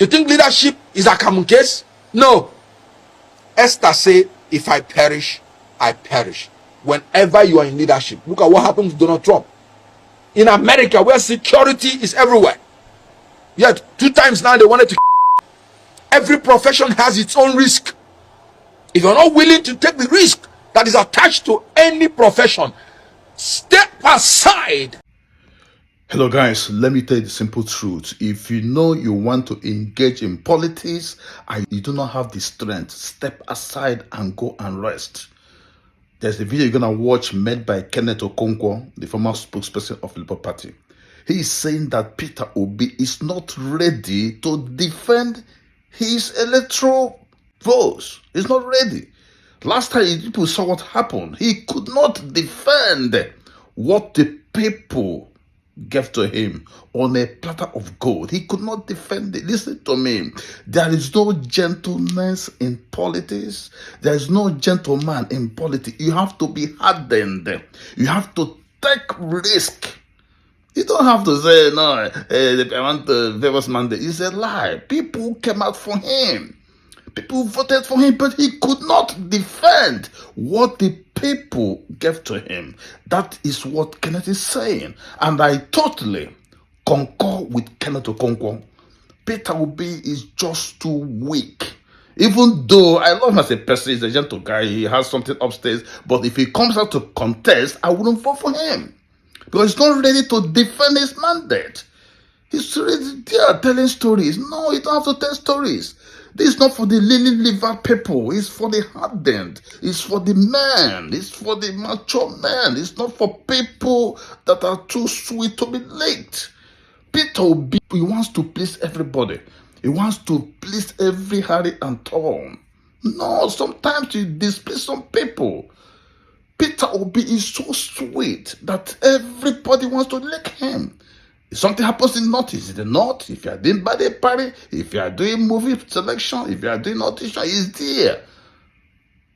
You think leadership is a common case? No. Esther said, if I perish, I perish. Whenever you are in leadership, look at what happened to Donald Trump. In America, where security is everywhere. Yet, 2 times now they wanted to. Every profession has its own risk. If you're not willing to take the risk that is attached to any profession, step aside. Hello guys, let me tell you the simple truth. If you know you want to engage in politics and you do not have the strength, step aside and go and rest. There's a video you're going to watch made by Kenneth Okonkwo, the former spokesperson of the Labour Party. He is saying that Peter Obi is not ready to defend his electoral votes. He's not ready. Last time people saw what happened. He could not defend what the people gave to him on a platter of gold. He could not defend it. Listen to me. There is no gentleness in politics. There is no gentleman in politics. You have to be hardened. You have to take risk. You don't have to say, no, I want the various mandate. It's a lie. People came out for him. People voted for him, but he could not defend what the people gave to him. That is what Kenneth is saying. And I totally concur with Kenneth Okonkwo. Peter Obi is just too weak. Even though I love him as a person, he's a gentle guy, he has something upstairs. But if he comes out to contest, I wouldn't vote for him. Because he's not ready to defend his mandate. He's already there telling stories. No, you don't have to tell stories. This is not for the lily-livered people. It's for the hardened. It's for the man. It's for the mature man. It's not for people that are too sweet to be licked. Peter Obi, he wants to please everybody. He wants to please every Harry and Tom. No, sometimes you displease some people. Peter Obi is so sweet that everybody wants to lick him. If something happens in North, is it the North? If you are doing birthday party, if you are doing movie selection, if you are doing audition, he's there.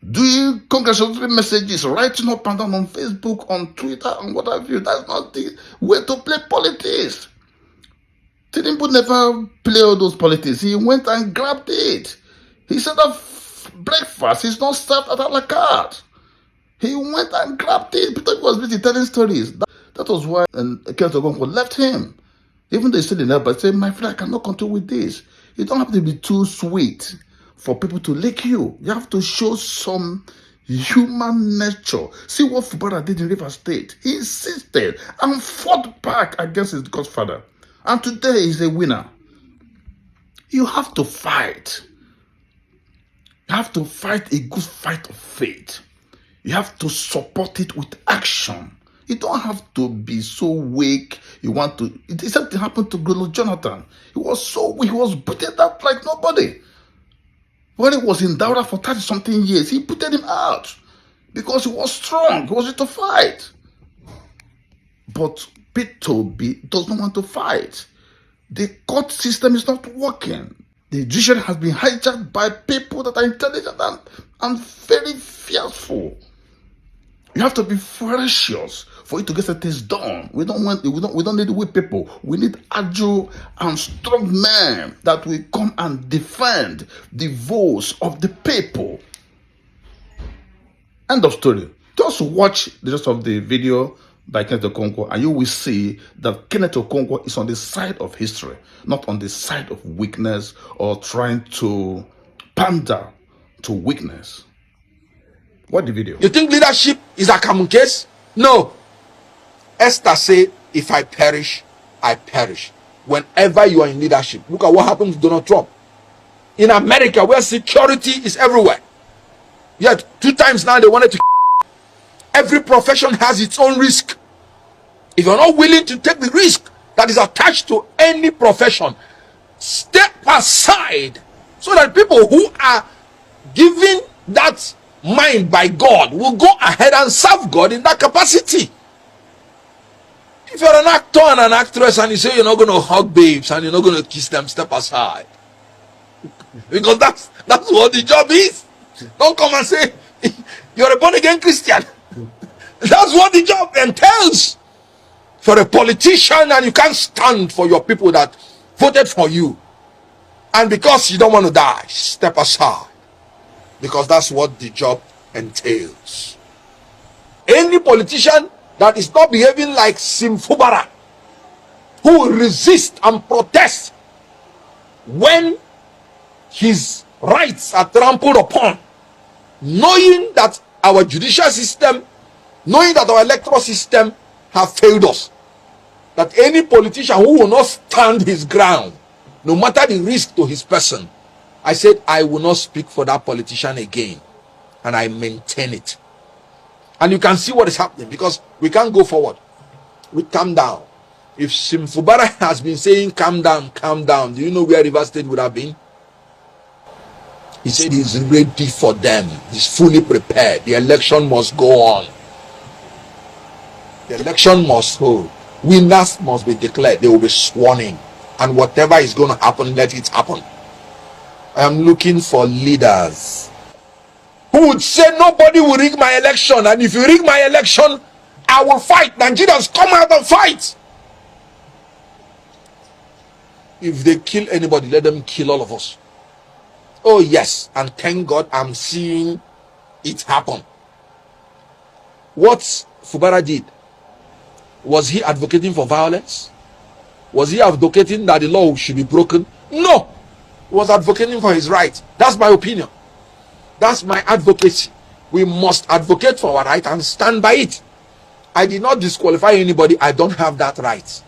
Doing congratulatory messages, writing up and down on Facebook, on Twitter, and what have you. That's not the way to play politics. Tinubu never played all those politics. He went and grabbed it. He said that breakfast is not served at a la carte. He went and grabbed it. Peter was busy telling stories. That was why Kenneth Okonkwo left him. Even though he said enough, but said, my friend, I cannot continue with this. You don't have to be too sweet for people to lick you. You have to show some human nature. See what Barr did in River State. He insisted and fought back against his godfather. And today he's a winner. You have to fight. You have to fight a good fight of faith. You have to support it with action. You don't have to be so weak. You want to. The same thing happened to Goodluck Jonathan. He was so weak. He was booted out like nobody. When he was in Daura for 30-something years, he booted him out because he was strong. He was ready to fight. But Peter Obi does not want to fight. The court system is not working. The judiciary has been hijacked by people that are intelligent and very fearful. You have to be ferocious for you to get things done. We don't need weak people. We need agile and strong men that will come and defend the voice of the people. End of story. Just watch the rest of the video by Kenneth Okonkwo and you will see that Kenneth Okonkwo is on the side of history, not on the side of weakness or trying to pander to weakness. Watch the video. You think leadership is a common case? No. Esther said, if I perish, I perish. Whenever you are in leadership, look at what happened to Donald Trump. In America, where security is everywhere. Yet 2 times now they wanted to. Every profession has its own risk. If you're not willing to take the risk that is attached to any profession, step aside so that people who are given that mind by God will go ahead and serve God in that capacity. If you're an actor and an actress and you say you're not going to hug babes and you're not going to kiss them, step aside. Because that's what the job is. Don't come and say you're a born again Christian. That's what the job entails. If you're a politician and you can't stand for your people that voted for you, And because you don't want to die, step aside. Because that's what the job entails. Any politician that is not behaving like Simfubara, who will resist and protest when his rights are trampled upon, knowing that our judicial system, knowing that our electoral system have failed us, that any politician who will not stand his ground, no matter the risk to his person, I said I will not speak for that politician again, and I maintain it. And you can see what is happening, because we can't go forward. We calm down. If Simfubara has been saying calm down, do you know where River State would have been? He said he's ready for them. He's fully prepared. The election must go on. The election must hold. Winners must be declared. They will be sworn in. And whatever is going to happen, let it happen. I am looking for leaders who would say nobody will rig my election, and if you rig my election, I will fight. Nigerians, come out and fight. If they kill anybody, let them kill all of us. Oh yes, and thank God I'm seeing it happen. What Fubara did, was he advocating for violence? Was he advocating that the law should be broken? No. He was advocating for his right. That's my opinion. That's my advocacy. We must advocate for our right and stand by it. I did not disqualify anybody. I don't have that right.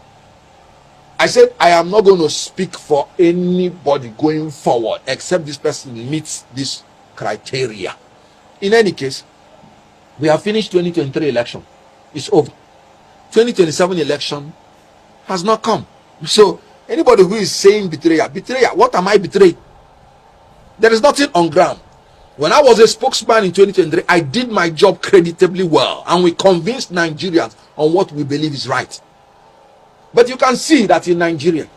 I said I am not going to speak for anybody going forward except this person meets this criteria. In any case, we have finished 2023 election. It's over. 2027 election has not come. So anybody who is saying betrayal, what am I betraying? There is nothing on ground. When I was a spokesman in 2023, I did my job creditably well, and we convinced Nigerians on what we believe is right. But you can see that in Nigeria,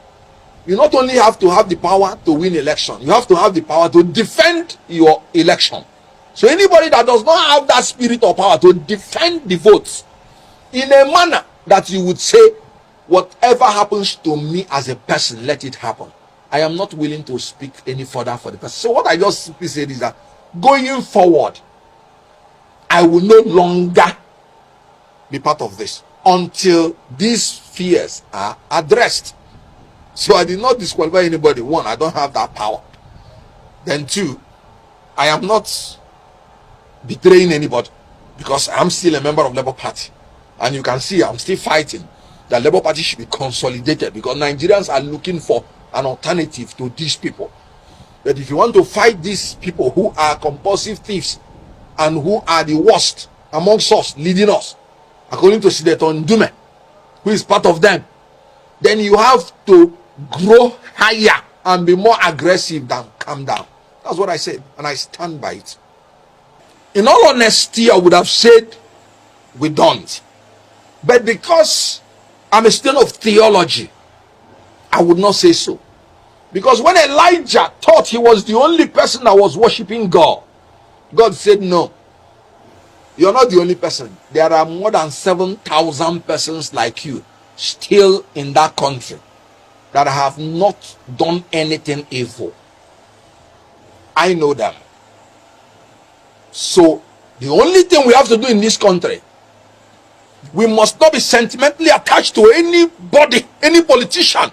you not only have to have the power to win election, you have to have the power to defend your election. So anybody that does not have that spirit or power to defend the votes in a manner that you would say, whatever happens to me as a person, let it happen, I am not willing to speak any further for the person. So what I just simply said is that going forward, I will no longer be part of this until these fears are addressed. So I did not disqualify anybody. One, I don't have that power. Then two, I am not betraying anybody, because I'm still a member of Labour Party. And you can see I'm still fighting that Labour Party should be consolidated, because Nigerians are looking for an alternative to these people. But if you want to fight these people who are compulsive thieves and who are the worst amongst us, leading us, according to Senator Ndume, who is part of them, then you have to grow higher and be more aggressive than calm down. That's what I said, and I stand by it. In all honesty, I would have said we don't. But because I'm a student of theology, I would not say so. Because when Elijah thought he was the only person that was worshiping God, God said, no, you're not the only person. There are more than 7,000 persons like you still in that country that have not done anything evil. I know them. So the only thing we have to do in this country, we must not be sentimentally attached to anybody, any politician.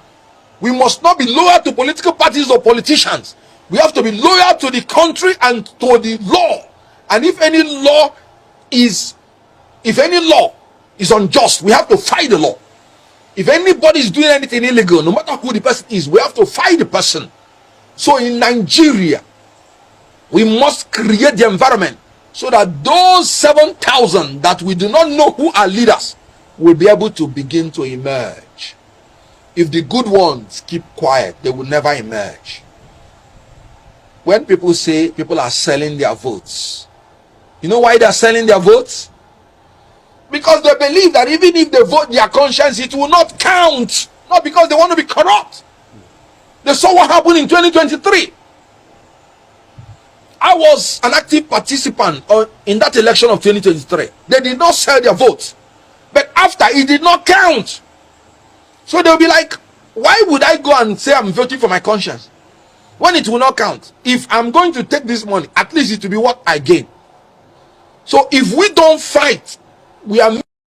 We must not be loyal to political parties or politicians. We have to be loyal to the country and to the law. And if any law is unjust, we have to fight the law. If anybody is doing anything illegal, no matter who the person is, we have to fight the person. So in Nigeria, we must create the environment so that those 7,000 that we do not know who are leaders will be able to begin to emerge. If the good ones keep quiet, they will never emerge. When people say people are selling their votes, you know why they are selling their votes? Because they believe that even if they vote their conscience, it will not count. Not because they want to be corrupt. They saw what happened in 2023. I was an active participant in that election of 2023. They did not sell their votes. But after, it did not count. So they'll be like, why would I go and say I'm voting for my conscience? when it will not count. If I'm going to take this money, at least it will be what I gain. So if we don't fight, we are